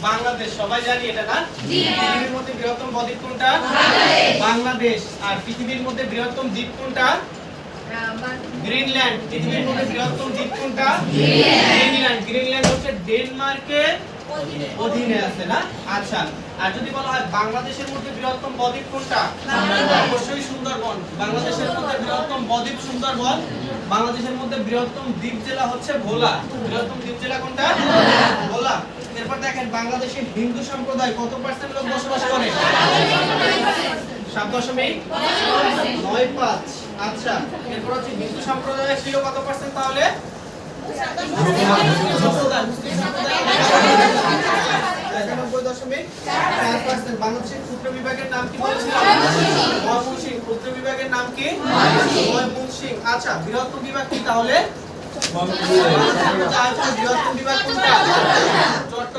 বাংলাদেশ সবাই জানি এটা না? পৃথিবীর মধ্যে বৃহত্তম বদ্বীপ কোনটা? বাংলাদেশ। আর পৃথিবীর মধ্যে বৃহত্তম দ্বীপ কোনটা? গ্রিনল্যান্ড। পৃথিবীর মধ্যে বৃহত্তম দ্বীপ কোনটা? গ্রিনল্যান্ড। গ্রিনল্যান্ড হচ্ছে ডেনমার্কের অধীনে আছে না? আচ্ছা, আর যদি বলা হয় বাংলাদেশের মধ্যে বৃহত্তম বদ্বীপ কোনটা? অবশ্যই সুন্দরবন। বাংলাদেশের মধ্যে বৃহত্তম বদ্বীপ সুন্দরবন। বাংলাদেশের মধ্যে বৃহত্তম দ্বীপ জেলা হচ্ছে ভোলা। বৃহত্তম দ্বীপ জেলা কোনটা? ভোলা। এরপর দেখেন বাংলাদেশের হিন্দু সম্প্রদায় কত % লোক বসবাস করে? 7.95। আচ্ছা, এরপর হচ্ছে হিন্দু সম্প্রদায় ছিল কত % তাহলে? বাংলাদেশের ক্ষুদ্র বিভাগের নাম কি বলেছিলাম? ময়মনসিংহ। ক্ষুদ্র বিভাগের নাম কি? ময়মনসিংহ। আচ্ছা, বৃহত্তম বিভাগ কি তাহলে? বৃহত্তম বিভাগ কোনটা?